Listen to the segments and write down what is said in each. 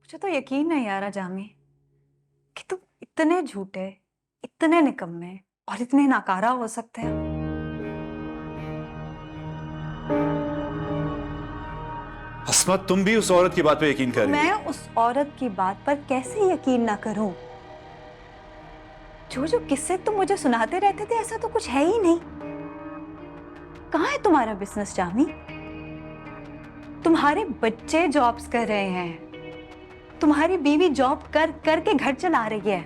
मुझे तो यकीन नहीं आ रहा जामी कि तुम इतने झूठे, इतने निकम्मे और इतने नाकारा हो सकते हो। अस्मा, तुम भी उस औरत की बात पे यकीन कर रही मैं हो? उस औरत की बात पर कैसे यकीन ना करूं? जो जो किस्से तुम मुझे सुनाते रहते थे ऐसा तो कुछ है ही नहीं। कहाँ है तुम्हारा बिजनेस जामी? तुम्हारे बच्चे जॉब्स कर रहे हैं, तुम्हारी बीवी जॉब कर करके घर चला रही है,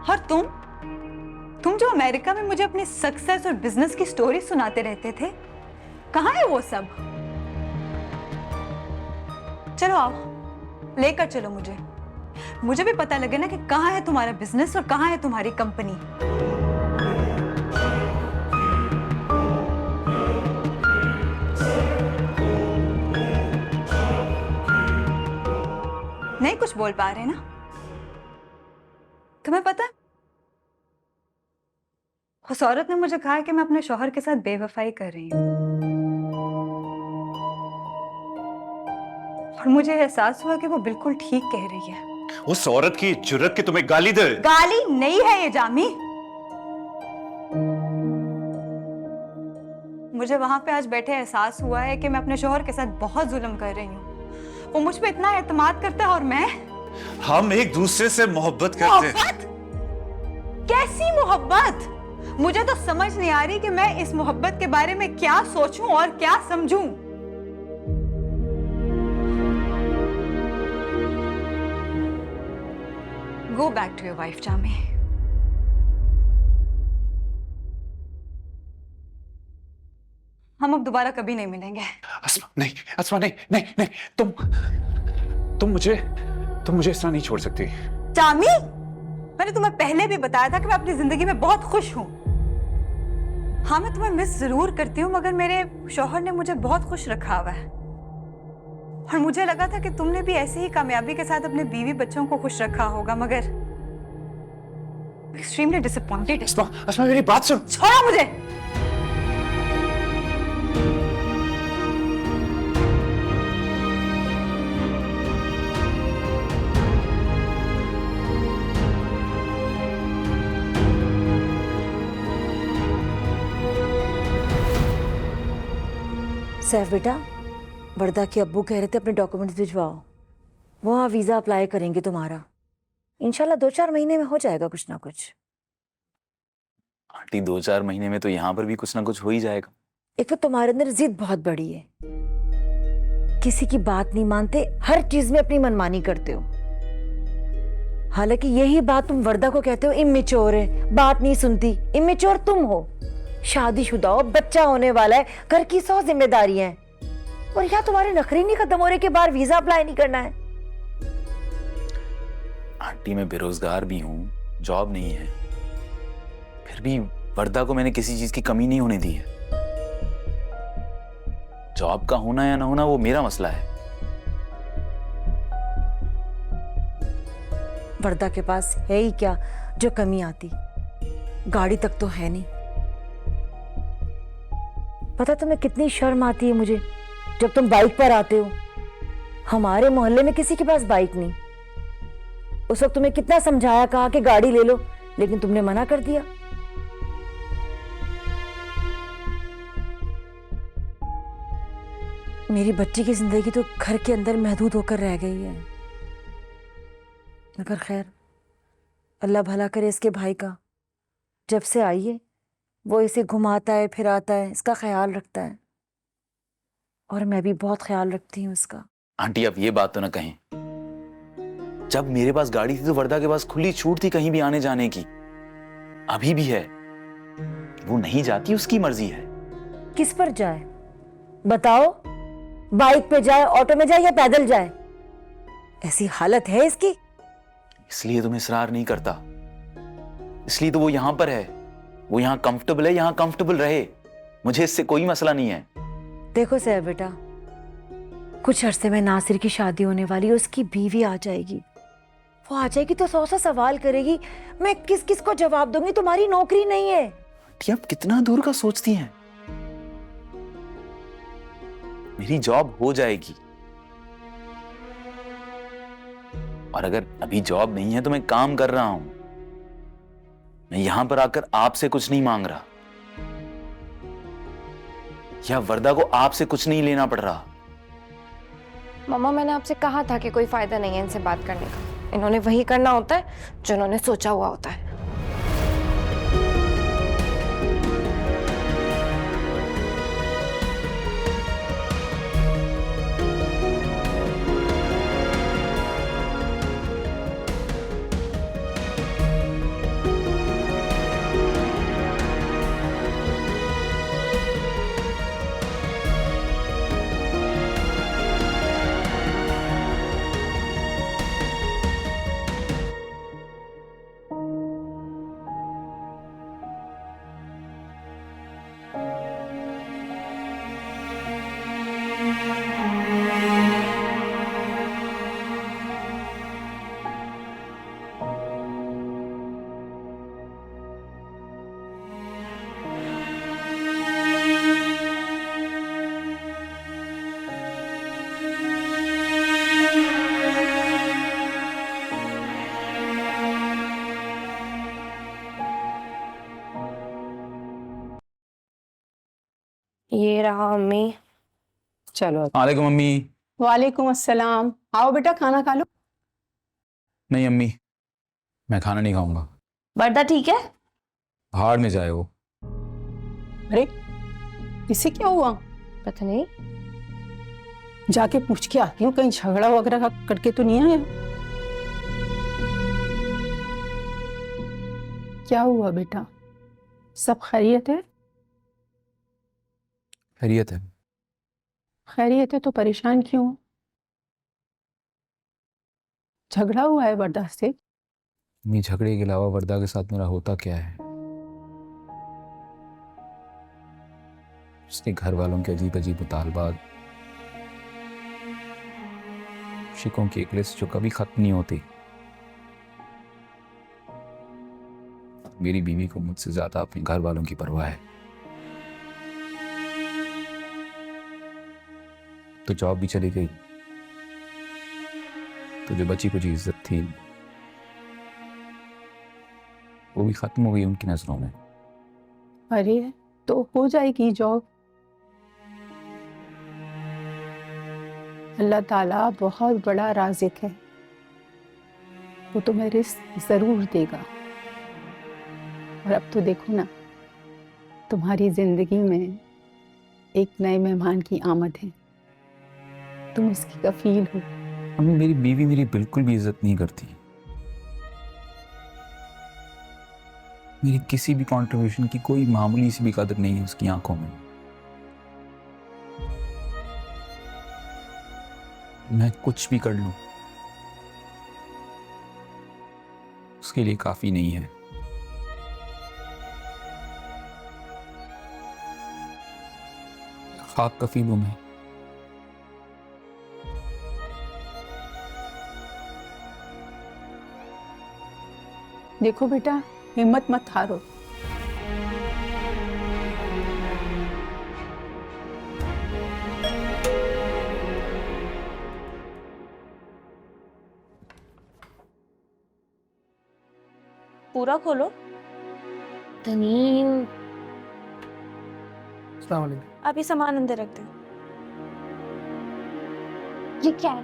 और तुम जो अमेरिका में मुझे अपनी सक्सेस और बिजनेस की स्टोरी सुनाते रहते थे, कहाँ है वो सब? चलो आओ, लेकर चलो मुझे भी पता लगे ना कि कहाँ है तुम्हारा बिजनेस और कहाँ है तुम्हारी कंपनी। नहीं कुछ बोल पा रहे ना? तुम्हें पता है, उस औरत ने मुझे कहा कि मैं अपने शौहर के साथ बेवफाई कर रही हूँ, और मुझे एहसास हुआ कि वो बिल्कुल ठीक कह रही है। उस औरत की जुर्रत कि तुम्हें गाली दे। गाली नहीं है ये जामी। मुझे वहां पे आज बैठे एहसास हुआ है कि मैं अपने शौहर के साथ बहुत जुल्म कर रही हूँ। वो मुझ पे इतना एतमाद करता है और मैं। हम एक दूसरे से मोहब्बत करते हैं। मोहब्बत? कैसी मोहब्बत? मुझे तो समझ नहीं आ रही कि मैं इस मोहब्बत के बारे में क्या सोचूं और क्या समझूं। Go back to your wife Jami. हम अब दोबारा कभी नहीं मिलेंगे। अस्मा नहीं, अस्मा नहीं, नहीं, नहीं, तुम मुझे इस तरह नहीं छोड़ सकती। जामी, मैंने तुम्हें पहले भी बताया था कि मैं अपनी जिंदगी में बहुत खुश हूं। हाँ, मैं तुम्हें मिस जरूर करती हूँ, मगर मेरे शौहर ने मुझे बहुत खुश रखा हुआ है, और मुझे लगा था कि तुमने भी ऐसे ही कामयाबी के साथ अपने बीवी बच्चों को खुश रखा होगा, मगर एक्सट्रीमली डिसअपॉइंटेड। अस्मा, मेरी बात सुन। छोड़ो मुझे। सैफ बेटा, वर्दा के अब्बू कह रहे थे अपने डॉक्यूमेंट्स भिजवाओ, वहाँ वीज़ा अप्लाई करेंगे तुम्हारा। इंशाल्लाह 2-4 महीने में हो जाएगा कुछ ना कुछ। आंटी 2-4 महीने में तो यहाँ पर भी कुछ ना कुछ हो ही जाएगा। एक तो तुम्हारे अंदर जिद बहुत बड़ी है, किसी की बात नहीं मानते, हर चीज में अपनी मनमानी करते हो। हालांकि यही बात तुम वर्दा को कहते हो इमेच्योर है, बात नहीं सुनती। इमेच्योर तुम हो, शादीशुदा हो, बच्चा होने वाला है, घर की 100 जिम्मेदारियां हैं, और यहाँ तुम्हारे नखरे नहीं खत्म हो रहे के बाहर वीजा अप्लाई नहीं करना है। आंटी मैं बेरोजगार भी हूँ, जॉब नहीं है, फिर भी वर्दा को मैंने किसी चीज की कमी नहीं होने दी है। जॉब का होना या ना होना वो मेरा मसला है। वर्दा के पास है ही क्या जो कमी आती? गाड़ी तक तो है नहीं। पता तुम्हें कितनी शर्म आती है मुझे जब तुम बाइक पर आते हो। हमारे मोहल्ले में किसी के पास बाइक नहीं। उस वक्त तुम्हें कितना समझाया, कहा कि गाड़ी ले लो, लेकिन तुमने मना कर दिया। मेरी बच्ची की जिंदगी तो घर के अंदर महदूद होकर रह गई है। मगर खैर, अल्लाह भला करे इसके भाई का। जब से आई है वो इसे घुमाता है, फिराता है, इसका ख्याल रखता है, और मैं भी बहुत ख्याल रखती हूँ इसका। आंटी आप ये बात तो ना कहें, जब मेरे पास गाड़ी थी तो वर्दा के पास खुली छूट थी कहीं भी आने जाने की। अभी भी है, वो नहीं जाती, उसकी मर्जी है। किस पर जाए बताओ? बाइक पे जाए, ऑटो में जाए, या पैदल जाए? ऐसी हालत है इसकी। इसलिए तो मैं इसरार नहीं करता, इसलिए तो वो यहां पर है। वो यहां कंफर्टेबल है, यहां कंफर्टेबल रहे, मुझे इससे कोई मसला नहीं है। देखो सैफ बेटा, कुछ अरसे में नासिर की शादी होने वाली है, उसकी बीवी आ जाएगी। वो आ जाएगी तो 100 सवाल करेगी, मैं किस किस को जवाब दूंगी? तुम्हारी नौकरी नहीं है। आंटी आप कितना दूर का सोचती हैं? मेरी जॉब हो जाएगी। और अगर अभी जॉब नहीं है तो मैं काम कर रहा हूं। मैं यहां पर आकर आपसे कुछ नहीं मांग रहा, या वरदा को आपसे कुछ नहीं लेना पड़ रहा। मम्मा, मैंने आपसे कहा था कि कोई फायदा नहीं है इनसे बात करने का। इन्होंने वही करना होता है जो इन्होंने सोचा हुआ होता है। ये रहा अम्मी। चलो। वालेकुम अम्मी। वालेकुम अस्सलाम। आओ बेटा, खाना खा लो। नहीं अम्मी, मैं खाना नहीं खाऊंगा। वर्दा ठीक है? भाड़ में जाए वो। अरे इसे क्या हुआ? पता नहीं। जाके पूछ के आती हूँ, कहीं झगड़ा वगैरह करके तो नहीं आया। क्या हुआ बेटा, सब खैरियत है? खैरियत है। खैरियत है तो परेशान क्यों? झगड़ा हुआ है वर्दा से? अम्मी, झगड़े के अलावा वरदा के साथ मेरा होता क्या है? उसके घर वालों के अजीब अजीब मुतालबात, शिकों की एक लिस्ट जो कभी खत्म नहीं होती। मेरी बीवी को मुझसे ज्यादा अपने घर वालों की परवाह है। तो जॉब भी चली गई, तो जो बची कुछ इज्जत थी वो भी खत्म हो गई उनकी नजरों में। अरे तो हो जाएगी जॉब। अल्लाह ताला बहुत बड़ा राज़िक है, वो तुम्हें रिस्क जरूर देगा। और अब तो देखो ना, तुम्हारी जिंदगी में एक नए मेहमान की आमद है, तुम उसकी कफील हो। अम्मी, मेरी बीवी मेरी बिल्कुल भी इज्जत नहीं करती। मेरी किसी भी कंट्रीब्यूशन की कोई मामूली सी भी कदर नहीं है उसकी आंखों में। मैं कुछ भी कर लूं उसके लिए काफी नहीं है। खाक कफील हूं मैं। देखो बेटा, हिम्मत मत हारो। पूरा खोलो। तनीम, अस्सलाम वालेकुम। आप ये सामान अंदर रख दो। ये क्या है?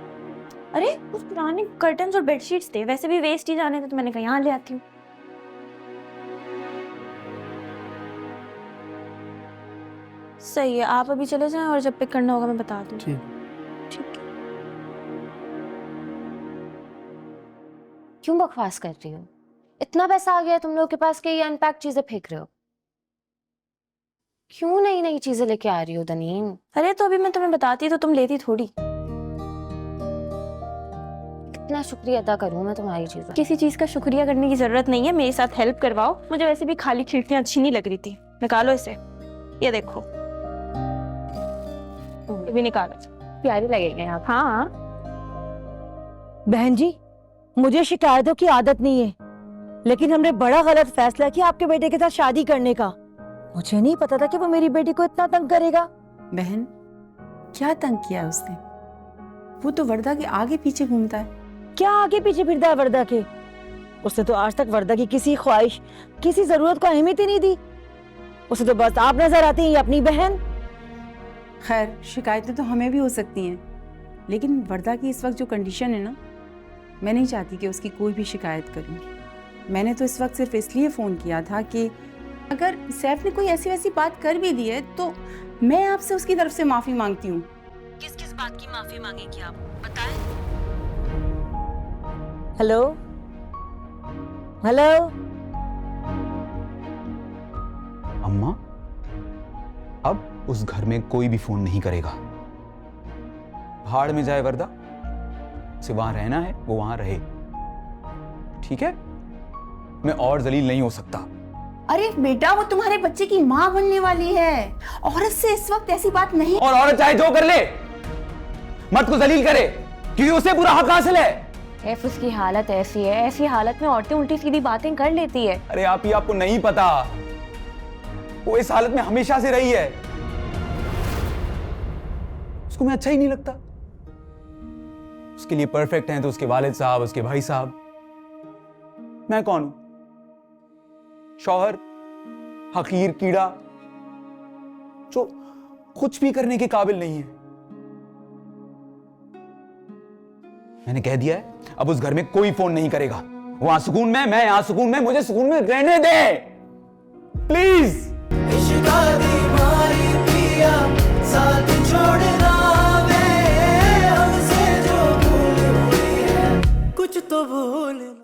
अरे उस पुराने कर्टन्स और बेडशीट्स थे, वैसे भी वेस्ट ही जाने थे तो मैंने कहा यहाँ ले आती हूँ। सही है, आप अभी चले जाएं और जब पिक करना होगा मैं बता दूँ। ठीक। ठीक है। क्यों बकवास कर रही हो? इतना पैसा आ गया तुम लोग के पास कि ये अनपैक चीजें फेंक रहे हो? क्यों नई नई चीजें लेके आ रही हो तनीम? अरे तो अभी मैं तुम्हें बताती तो तुम लेती थोड़ी। कितना शुक्रिया अदा करूं मैं तुम्हारी चीजों? किसी चीज का शुक्रिया करने की जरूरत नहीं है, मेरे साथ हेल्प करवाओ। मुझे वैसे भी खाली खिड़कियां अच्छी नहीं लग रही थी। निकालो इसे, ये देखो, ये भी निकालो। प्यारी लगेंगे यहाँ। हाँ, बहन जी, मुझे शिकायतों की आदत नहीं है, लेकिन हमने बड़ा गलत फैसला किया आपके बेटे के साथ शादी करने का। मुझे नहीं पता था कि वो मेरी बेटी को इतना तंग करेगा। बहन, क्या तंग किया है उसने? वो तो वर्दा के आगे पीछे घूमता है। क्या आगे पीछे फिरता है वर्दा के? उसने तो आज तक वर्दा की किसी ख्वाहिश, किसी जरूरत को अहमियत ही नहीं दी। उसे तो बस आप नजर आती हैं, ये अपनी बहन। खैर, शिकायतें तो हमें भी हो सकती हैं, लेकिन वर्दा की इस वक्त जो कंडीशन है ना, मैं नहीं चाहती कि उसकी कोई भी शिकायत करूँगी। मैंने तो इस वक्त सिर्फ इसलिए फ़ोन किया था कि अगर सैफ ने कोई ऐसी वैसी बात कर भी दी है तो मैं आपसे उसकी तरफ से माफ़ी मांगती हूँ। किस किस बात की माफी मांगेंगी आप, बताएं? Hello hello. अम्मा, अब उस घर में कोई भी फोन नहीं करेगा। भाड़ में जाए वर्दा, उसे वहां रहना है वो वहां रहे, ठीक है? मैं और जलील नहीं हो सकता। अरे बेटा, वो तुम्हारे बच्चे की माँ बनने वाली है। औरत से इस वक्त ऐसी बात नहीं। और औरत चाहे जो कर ले, मर्द को जलील करे, क्योंकि उसे पूरा हक हासिल है। सैफ, उसकी हालत ऐसी है, ऐसी हालत में औरतें उल्टी सीधी बातें कर लेती है। अरे आप ही, आपको नहीं पता, वो इस हालत में हमेशा से रही है। उसको मैं अच्छा ही नहीं लगता। उसके लिए परफेक्ट हैं तो उसके वालिद साहब, उसके भाई साहब। मैं कौन हूं? शौहर, हकीर कीड़ा जो कुछ भी करने के काबिल नहीं है। मैंने कह दिया है, अब उस घर में कोई फोन नहीं करेगा। वहां सुकून में, मैं यहां सुकून में, मुझे सुकून में रहने दे प्लीज। साथ छोड़ना वे हमसे जो भूल हुई है, कुछ तो भूल